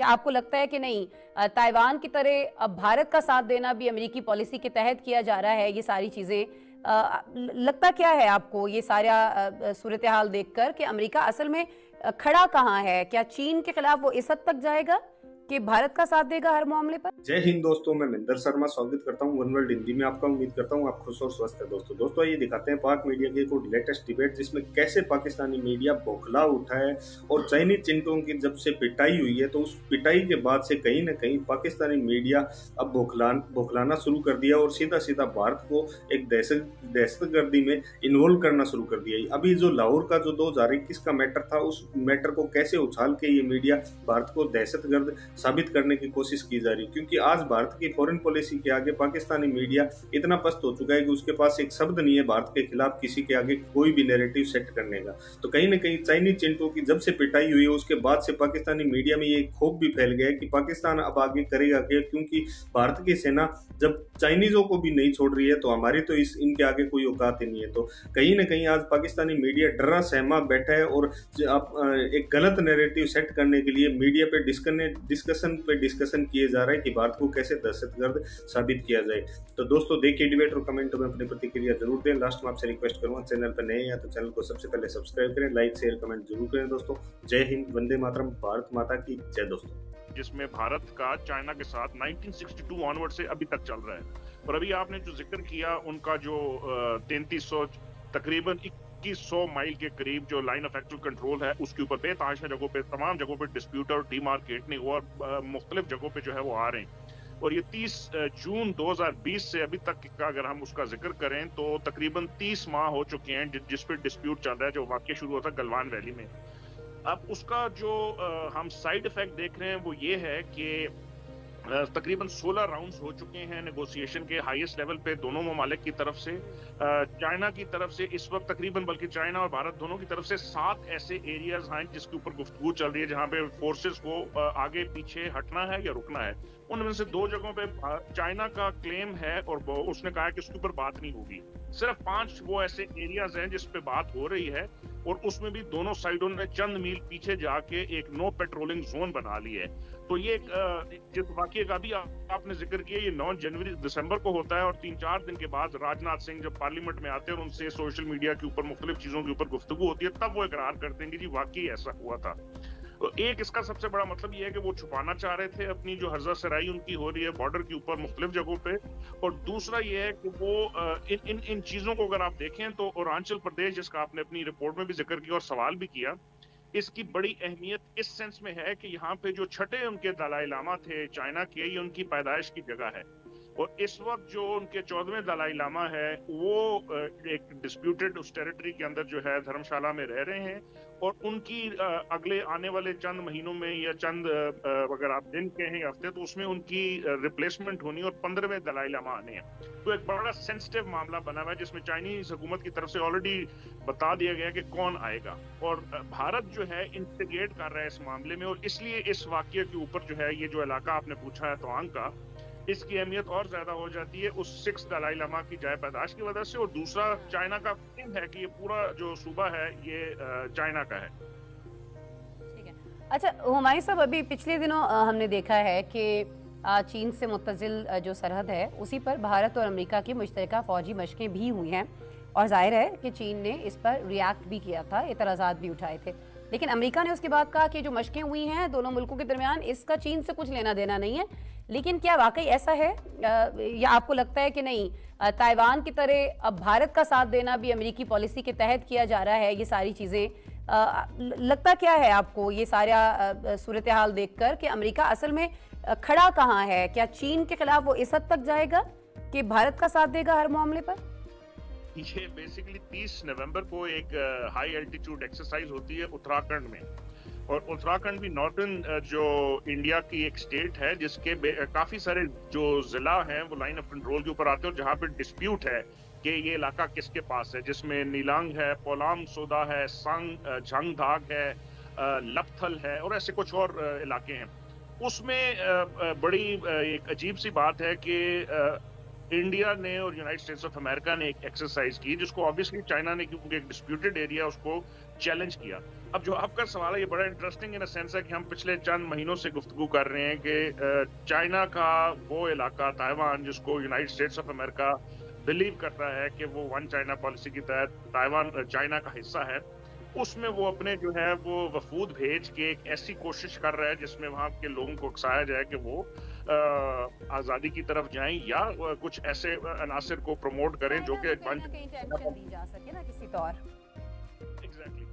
क्या आपको लगता है कि नहीं ताइवान की तरह अब भारत का साथ देना भी अमेरिकी पॉलिसी के तहत किया जा रहा है? ये सारी चीजें लगता क्या है आपको ये सारा सूरत हाल देखकर कि अमेरिका असल में खड़ा कहाँ है? क्या चीन के खिलाफ वो इस हद तक जाएगा कि भारत का साथ देगा हर मामले पर? जय हिंद दोस्तों, मैं महेंद्र शर्मा स्वागत करता हूं वन वर्ल्ड हिंदी में आपका। उम्मीद करता हूं आप खुश और स्वस्थ है। दोस्तों ये दिखाते हैं पाक मीडिया की कुछ लेटेस्ट डिबेट, जिसमें कैसे पाकिस्तानी मीडिया बौखला उठा है और चाइनीज चिंटों की जब से पिटाई हुई है तो उस पिटाई के बाद से कहीं ना कहीं पाकिस्तानी मीडिया अब बौखलाना शुरू कर दिया और सीधा सीधा भारत को एक दहशतगर्दी में इन्वॉल्व करना शुरू कर दिया। अभी जो लाहौर का जो 2021 का मैटर था, उस मैटर को कैसे उछाल के ये मीडिया भारत को दहशतगर्द साबित करने की कोशिश की जा रही है, क्योंकि आज भारत की फॉरेन पॉलिसी के आगे पाकिस्तानी मीडिया इतना पस्त हो चुका है कि उसके पास एक शब्द नहीं है भारत के खिलाफ किसी के आगे कोई भी नैरेटिव सेट करने का। तो कहीं ना कहीं चाइनीज चिंटों की जब से पिटाई हुई है उसके बाद से पाकिस्तानी मीडिया में ये खौफ भी फैल गया है कि पाकिस्तान अब आगे करेगा क्या, क्योंकि भारत की सेना जब चाइनीजों को भी नहीं छोड़ रही है तो हमारी तो इनके आगे कोई औकात ही नहीं है। तो कहीं ना कहीं आज पाकिस्तानी मीडिया डरा सहमा बैठा है और एक गलत नैरेटिव सेट करने के लिए मीडिया पे डिस्कशन किए जा रहा है कि भारत को कैसे दहशतगर्द साबित किया जाए। तो दोस्तों देखिए डिबेट और कमेंट में अपनी प्रतिक्रिया जरूर दें। लास्ट में आपसे रिक्वेस्ट करूंगा, चैनल पर नए हैं तो चैनल को सबसे पहले सब्सक्राइब करें, लाइक शेयर कमेंट जरूर करें। दोस्तों जय हिंद, वंदे मातरम, भारत माता की जय। दोस्तों जिसमें भारत का चाइना के साथ 1962 ऑनवर्ड से अभी तक चल रहा है, और अभी आपने जो जिक्र किया उनका जो 3300 तकरीबन 2100 माइल के करीब जो लाइन ऑफ एक्चुअल कंट्रोल है उसके ऊपर बेतहाशा जगहों पे, तमाम जगहों पे डिस्प्यूट और डीमार्केटिंग और मुख्तलिफ जगहों पे जो है वो आ रहे हैं। और ये 30 जून 2020 से अभी तक का अगर हम उसका जिक्र करें तो तकरीबन 30 माह हो चुके हैं जिस पे डिस्प्यूट चल रहा है, जो वाकया शुरू होता है गलवान वैली में। अब उसका जो हम साइड इफेक्ट देख रहे हैं वो ये है कि तकरीबन 16 राउंड्स हो चुके हैं नेगोशिएशन के हाईएस्ट लेवल पे दोनों ममालिक की तरफ से। चाइना की तरफ से इस वक्त तकरीबन, बल्कि चाइना और भारत दोनों की तरफ से 7 ऐसे एरियाज हैं जिसके ऊपर गुफ्तगू चल रही है जहां पे फोर्सेस को आगे पीछे हटना है या रुकना है। उनमें से 2 जगहों पे चाइना का क्लेम है और उसने कहा कि उसके ऊपर बात नहीं होगी। सिर्फ 5 वो ऐसे एरियाज हैं जिस पे बात हो रही है, और उसमें भी दोनों साइडों ने चंद मील पीछे जाके एक नो पेट्रोलिंग जोन बना ली है। तो ये जिस वाकये का भी आपने जिक्र किया, ये 9 जनवरी दिसंबर को होता है, और 3-4 दिन के बाद राजनाथ सिंह जब पार्लियामेंट में आते हैं और उनसे सोशल मीडिया के ऊपर मुख्तलिफ चीजों के ऊपर गुफ्तगू होती है, तब वो इकरार करते हैं कि जी वाकई ऐसा हुआ था। तो एक इसका सबसे बड़ा मतलब ये है कि वो छुपाना चाह रहे थे अपनी जो हर्जा सराई उनकी हो रही है बॉर्डर के ऊपर मुख्तलिफ जगहों पे। और दूसरा ये है कि वो इन चीजों को अगर आप देखें तो अरुणाचल प्रदेश, जिसका आपने अपनी रिपोर्ट में भी जिक्र किया और सवाल भी किया, इसकी बड़ी अहमियत इस सेंस में है कि यहाँ पे जो छठे उनके दलाई लामा थे चाइना के, ये उनकी पैदाइश की जगह है। और इस वक्त जो उनके 14वें दलाई लामा है वो एक डिस्प्यूटेड उस टेरिटरी के अंदर जो है धर्मशाला में रह रहे हैं, और उनकी अगले आने वाले चंद महीनों में या चंद अगर आप दिन कहें हफ्ते, तो उसमें उनकी रिप्लेसमेंट होनी और 15वें दलाई लामा आने हैं। तो एक बड़ा सेंसिटिव मामला बना हुआ है जिसमें चाइनीज हुकूमत की तरफ से ऑलरेडी बता दिया गया कि कौन आएगा, और भारत जो है इंस्टिगेट कर रहा है इस मामले में। और इसलिए इस वाकये के ऊपर जो है ये जो इलाका आपने पूछा है तवांग का, इसकी अहमियत और ज्यादा हो जाती है उस 6 दलाई लामा की जाए पैदाश की वजह से। और दूसरा चाइना का क्लेम है कि ये पूरा जो सूबा है ये चाइना का है। ठीक है। अच्छा हुमायूं साहब, अभी पिछले दिनों हमने देखा है कि चीन से मुत्तजिल जो सरहद है उसी पर भारत और अमेरिका की मुश्तरका फौजी मशकें भी हुई हैं, और जाहिर है कि चीन ने इस पर रिएक्ट भी किया था, एतराज़ात भी उठाए थे। लेकिन अमेरिका ने उसके बाद कहा कि जो मशकें हुई हैं दोनों मुल्कों के दरमियान, इसका चीन से कुछ लेना देना नहीं है। लेकिन क्या वाकई ऐसा है, या आपको लगता है कि नहीं ताइवान की तरह अब भारत का साथ देना भी अमेरिकी पॉलिसी के तहत किया जा रहा है? ये सारी चीज़ें लगता क्या है आपको ये सारा सूरत हाल देखकर कि अमेरिका असल में खड़ा कहाँ है? क्या चीन के खिलाफ वो इस हद तक जाएगा कि भारत का साथ देगा हर मामले पर? ये बेसिकली 30 नवंबर को एक हाई एल्टीट्यूड एक्सरसाइज होती है उत्तराखंड में, और उत्तराखंड भी नॉर्दर्न जो इंडिया की एक स्टेट है जिसके काफी सारे जो जिला हैं वो लाइन ऑफ कंट्रोल के ऊपर आते हैं, और जहाँ पे डिस्प्यूट है कि ये इलाका किसके पास है, जिसमें नीलांग है, पोलाम सोदा है, संग झंगधाग है, लपथल है, और ऐसे कुछ और इलाके हैं। उसमें बड़ी एक अजीब सी बात है कि इंडिया ने और यूनाइटेड स्टेट्स ऑफ अमेरिका ने एक एक्सरसाइज की जिसको ऑब्वियसली चाइना ने, क्योंकि एक डिस्प्यूटेड एरिया, उसको चैलेंज किया। अब जो आपका सवाल है ये बड़ा इंटरेस्टिंग इन सेंस है कि हम पिछले चंद महीनों से गुफ्तगू कर रहे हैं कि चाइना का वो इलाका ताइवान जिसको United states of America believe करता है कि वो वन चाइना पॉलिसी के तहत ताइवान चाइना का हिस्सा है, उसमें वो अपने जो है वो वफूद भेज के एक ऐसी कोशिश कर रहा है जिसमें वहाँ के लोगों को उकसाया जाए कि वो आज़ादी की तरफ जाएं या कुछ ऐसे अनासर को प्रमोट करें जो कि दी जा सके ना किसी तौर। एग्जैक्टली।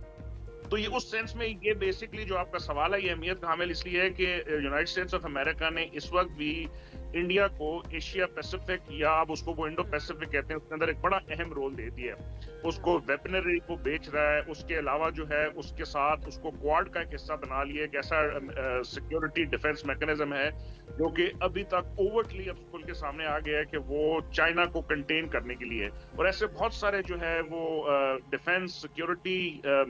तो ये उस सेंस में ये बेसिकली जो आपका सवाल है ये अहमियत का हामिल इसलिए है कि यूनाइटेड स्टेट्स ऑफ अमेरिका ने इस वक्त भी इंडिया को एशिया पैसिफिक या अब उसको वो इंडो पैसिफिक कहते हैं उसके अंदर एक बड़ा अहम रोल दे दिया है। उसको वेपनरी को बेच रहा है, उसके अलावा जो है उसके साथ उसको क्वाड का एक हिस्सा बना लिया, एक ऐसा सिक्योरिटी डिफेंस मैकेनिज्म है जो कि अभी तक ओवरटली अब खुल के सामने आ गया है कि वो चाइना को कंटेन करने के लिए, और ऐसे बहुत सारे जो है वो डिफेंस सिक्योरिटी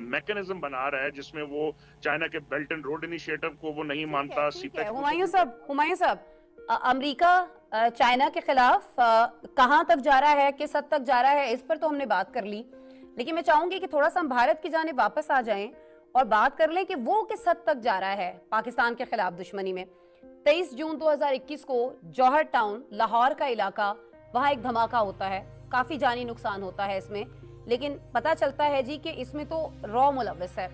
मैकेनिज्म बना रहा है जिसमें वो चाइना के बेल्ट एंड रोड इनिशिएटिव को वो नहीं मानता। हुमायूं साहब, अमेरिका चाइना के खिलाफ कहां तक जा रहा है, किस हद तक जा रहा है, इस पर तो हमने बात कर ली, लेकिन मैं चाहूंगी कि थोड़ा सा हम भारत की जानिब वापस आ जाएं और बात कर लें कि वो किस हद तक जा रहा है पाकिस्तान के खिलाफ दुश्मनी में। 23 जून 2021 को जौहर टाउन, लाहौर का इलाका, वहां एक धमाका होता है, काफी जानी नुकसान होता है इसमें, लेकिन पता चलता है जी कि इसमें तो रॉ मुलव्वस है।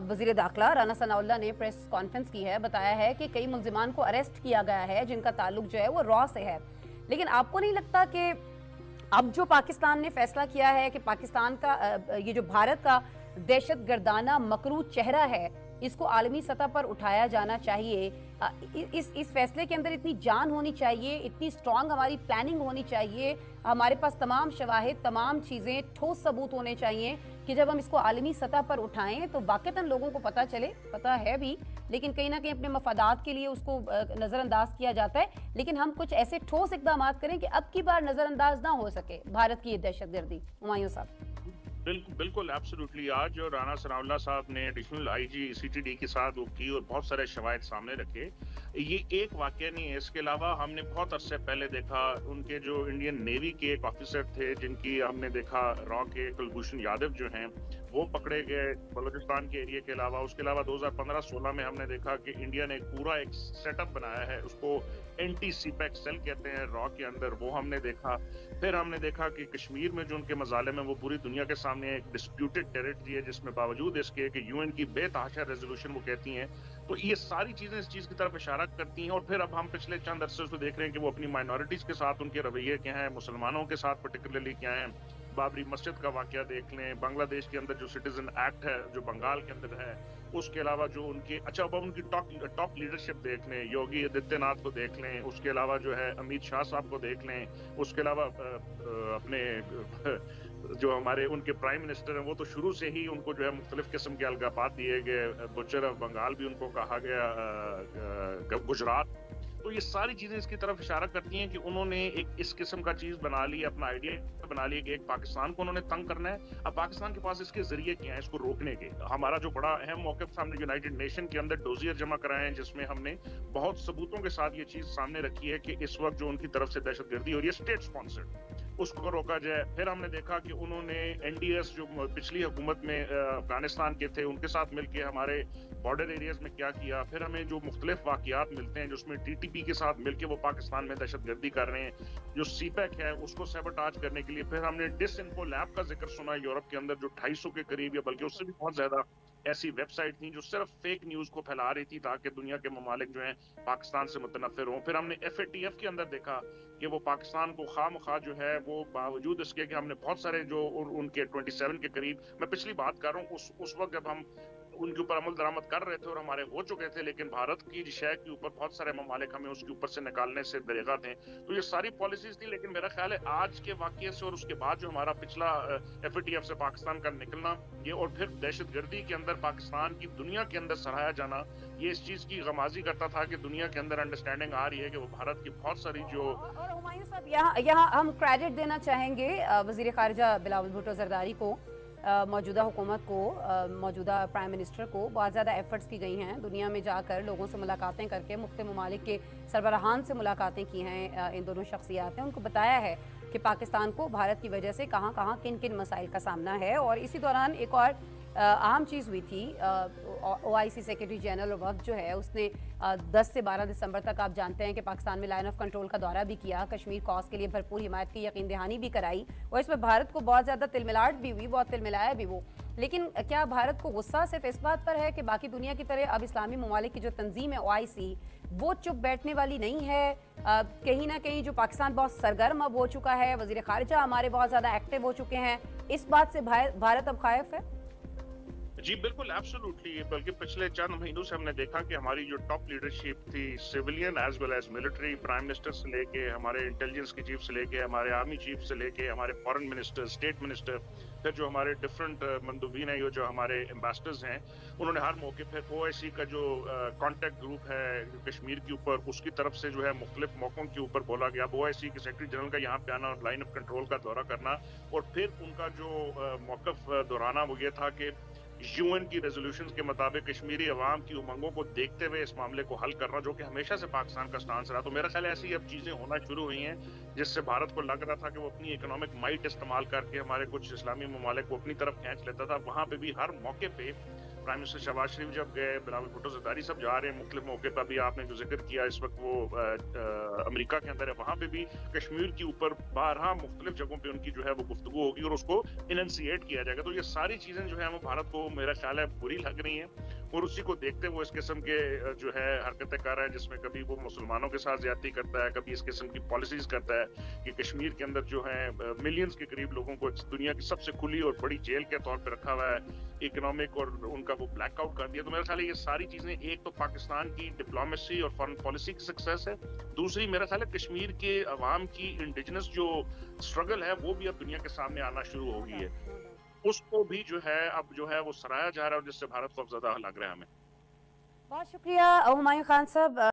वजीर दाखिला राना सनाउल्लाह ने प्रेस कॉन्फ्रेंस की है, बताया है कि कई मुल्जिमान को अरेस्ट किया गया है जिनका ताल्लुक जो है वो रॉ से है। लेकिन आपको नहीं लगता कि अब जो पाकिस्तान ने फैसला किया है कि पाकिस्तान का ये जो भारत का दहशत गर्दाना मकरू चेहरा है इसको आलमी सतह पर उठाया जाना चाहिए, इस फैसले के अंदर इतनी जान होनी चाहिए, इतनी स्ट्रांग हमारी प्लानिंग होनी चाहिए, हमारे पास तमाम शवाहिद, तमाम चीज़ें, ठोस सबूत होने चाहिए कि जब हम इसको आलमी सतह पर उठाएं तो वाकईतन लोगों को पता चले, पता है भी, लेकिन कहीं ना कहीं अपने मफादात के लिए उसको नज़रअंदाज किया जाता है। लेकिन हम कुछ ऐसे ठोस इकदाम करें कि अब की बार नज़रअंदाज ना हो सके भारत की ये दहशतगर्दी। हुमायूं साहब। बिल्कुल एब्सोल्युटली। आज जो राना सनाउल्लाह साहब ने एडिशनल आईजी सीटीडी के साथ वो की और बहुत सारे शवाहिद सामने रखे, ये एक वाकया नहीं है। इसके अलावा हमने बहुत अरसे पहले देखा उनके जो इंडियन नेवी के एक ऑफिसर थे जिनकी हमने देखा रॉ के कुलभूषण यादव जो हैं वो पकड़े गए बलूचिस्तान के एरिया के अलावा। उसके अलावा 2015-16 में हमने देखा कि इंडिया ने पूरा एक सेटअप बनाया है, उसको एंटी सीपैक सेल कहते हैं रॉ के अंदर, वो हमने देखा। फिर हमने देखा कि कश्मीर में जो उनके मजालिम है वो पूरी दुनिया के सामने एक डिस्प्यूटेड टेरिटरी है जिसमें बावजूद इसके कि यूएन की बेतहाशा रेजोल्यूशन वो कहती हैं। तो ये सारी चीजें इस चीज की तरफ इशारा करती हैं। और फिर अब हम पिछले चंद अरसे से देख रहे हैं कि वो अपनी माइनॉरिटीज के साथ उनके रवैये क्या हैं, मुसलमानों के साथ पर्टिकुलरली क्या हैं। बाबरी मस्जिद का वाकया देख लें, बांग्लादेश के अंदर जो सिटीजन एक्ट है जो बंगाल के अंदर है, उसके अलावा जो उनके अब उनकी टॉप लीडरशिप देख लें, योगी आदित्यनाथ को देख लें, उसके अलावा जो है अमित शाह साहब को देख लें, उसके अलावा अपने जो हमारे उनके प्राइम मिनिस्टर हैं वो तो शुरू से ही उनको जो है मुख्तलिफ किस्म के अलगापात दिए गए, बुचर ऑफ बंगाल भी उनको कहा गया, गुजरात। तो ये सारी चीजें इसकी तरफ इशारा करती हैं कि उन्होंने एक इस किस्म का चीज बना ली, अपना आइडिया बना लिया कि एक पाकिस्तान को उन्होंने तंग करना है। अब पाकिस्तान के पास इसके जरिए क्या है इसको रोकने के। हमारा जो बड़ा अहम मौक़िफ़ हमने यूनाइटेड नेशन के अंदर डोजियर जमा कराए हैं जिसमें हमने बहुत सबूतों के साथ ये चीज सामने रखी है कि इस वक्त जो उनकी तरफ से दहशतगर्दी हो रही है स्टेट स्पॉन्सर्ड, उसको रोका जाए। फिर हमने देखा कि उन्होंने एनडीएस जो पिछली हुकूमत में अफगानिस्तान के थे उनके साथ मिलकर हमारे बॉर्डर एरियाज में क्या किया। फिर हमें जो मुख्तलिफ वाक़यात मिलते हैं जिसमें टीटीपी के साथ मिलकर वो पाकिस्तान में दहशतगर्दी कर रहे हैं, जो सीपैक है उसको सैबोटाज करने के लिए। फिर हमने डिसइंफो लैब का जिक्र सुना यूरोप के अंदर जो 250 के करीब या बल्कि उससे भी बहुत ज्यादा ऐसी वेबसाइट थी जो सिर्फ फेक न्यूज को फैला रही थी ताकि दुनिया के ममालिक जो हैं पाकिस्तान से मुतनफिर हों। फिर हमने FATF के अंदर देखा कि वो पाकिस्तान को खामखा जो है वो बावजूद इसके कि हमने बहुत सारे जो उनके 27 के करीब, मैं पिछली बात कर रहा हूँ उस वक्त जब हम उनके ऊपर अमल दरामद कर रहे थे और हमारे हो चुके थे, लेकिन भारत की शय के ऊपर बहुत सारे ममालिक हमें उसके ऊपर से निकालने से दरेगा थे। तो ये सारी पॉलिसीज थी, लेकिन मेरा ख्याल है आज के वाकये से और उसके बाद जो हमारा पिछला FATF से पाकिस्तान का निकलना ये और फिर दहशतगर्दी के अंदर पाकिस्तान की दुनिया के अंदर सराहाया जाना, ये इस चीज की गमाजी करता था कि दुनिया के अंदर अंडरस्टैंडिंग आ रही है कि वो भारत की बहुत सारी जो। और हुमायूं साहब यहाँ हम क्रेडिट देना चाहेंगे वजीर खारजा बिलावल भुट्टो जरदारी को, मौजूदा हुकूमत को, मौजूदा प्राइम मिनिस्टर को। बहुत ज़्यादा एफर्ट्स की गई हैं दुनिया में जाकर, लोगों से मुलाकातें करके, मुख्तलिफ ममालिक के सरबराहान से मुलाकातें की हैं इन दोनों शख्सियात ने। उनको बताया है कि पाकिस्तान को भारत की वजह से कहाँ कहाँ किन किन मसाइल का सामना है। और इसी दौरान एक और अहम चीज़ हुई थी। OIC सेक्रेटरी जनरल और वक्त जो है उसने 10 से 12 दिसंबर तक आप जानते हैं कि पाकिस्तान में लाइन ऑफ कंट्रोल का दौरा भी किया, कश्मीर कॉज के लिए भरपूर हिमायत की यकीन दहानी भी कराई और इसमें भारत को बहुत ज़्यादा तिलमिलाहट भी हुई, बहुत तिलमिलाया भी वो। लेकिन क्या भारत को गुस्सा सिर्फ इस बात पर है कि बाकी दुनिया की तरह अब इस्लामी ममालिक की जो तंजीम है OIC वो चुप बैठने वाली नहीं है? कहीं ना कहीं जो पाकिस्तान बहुत सरगर्म अब हो चुका है, वजीर खारिजा हमारे बहुत ज़्यादा एक्टिव हो चुके हैं, इस बात से भारत अब खायफ है? जी बिल्कुल, एब्सोल्युटली। बल्कि पिछले चंद महीनों से हमने देखा कि हमारी जो टॉप लीडरशिप थी, civilian as well as military, prime minister से लेके हमारे इंटेलिजेंस की चीफ से लेके हमारे आर्मी चीफ से लेके हमारे फॉरेन मिनिस्टर, स्टेट मिनिस्टर, फिर जो हमारे डिफरेंट मंदूबीन है, जो हमारे एम्बेसडर्स हैं, उन्होंने हर मौके पर OIC का जो कॉन्टैक्ट ग्रुप है कश्मीर के ऊपर, उसकी तरफ से जो है मुख्तलिफ मौकों के ऊपर बोला गया। अब OIC के सेक्रेटरी जनरल का यहाँ पे आना और लाइन ऑफ कंट्रोल का दौरा करना, और फिर उनका जो मौकफ दोहराना वो ये था कि UN की रेजोल्यूशंस के मुताबिक कश्मीरी अवाम की उमंगों को देखते हुए इस मामले को हल करना, जो कि हमेशा से पाकिस्तान का स्टांस रहा। तो मेरा ख्याल है ऐसी अब चीजें होना शुरू हुई हैं, जिससे भारत को लग रहा था कि वो अपनी इकोनॉमिक माइट इस्तेमाल करके हमारे कुछ इस्लामी ममालिक को अपनी तरफ खींच लेता था। वहां पे भी हर मौके पे प्राइम मिनिस्टर शहबाज शरीफ जब गए, बिलावल भुट्टो ज़रदारी सब जा रहे हैं मुख्तलिफ मौके पर। भी आपने जो जिक्र किया, इस वक्त वो अमेरिका के अंदर है, वहां पे भी कश्मीर के ऊपर 12 मुख्तलिफ जगहों पे उनकी जो है वो गुफ्तगू होगी और उसको इनंसिएट किया जाएगा। तो ये सारी चीजें जो है वो भारत को मेरा ख्याल है बुरी लग रही हैं, और उसी को देखते हुए इस किस्म के जो है हरकतें कर रहा है, जिसमें कभी वो मुसलमानों के साथ ज्यादती करता है, कभी इस किस्म की पॉलिसीज करता है कि कश्मीर के अंदर जो है मिलियंस के करीब लोगों को दुनिया की सबसे खुली और बड़ी जेल के तौर पर रखा हुआ है, इकोनॉमिक और उनका वो ब्लैकआउट कर दिया। तो मेरा ख्याल है ये सारी चीजें, एक तो पाकिस्तान की डिप्लोमेसी और फॉरेन पॉलिसी की सक्सेस है, दूसरी मेरा ख्याल है कश्मीर के अवाम की इंडिजिनस जो स्ट्रगल है वो भी अब दुनिया के सामने आना शुरू हो गई है, उसको भी जो है अब जो है वो सराहा जा रहा है, जिससे भारत को अब ज्यादा लग रहा है हमें। बहुत शुक्रिया हुमायूं खान साहब।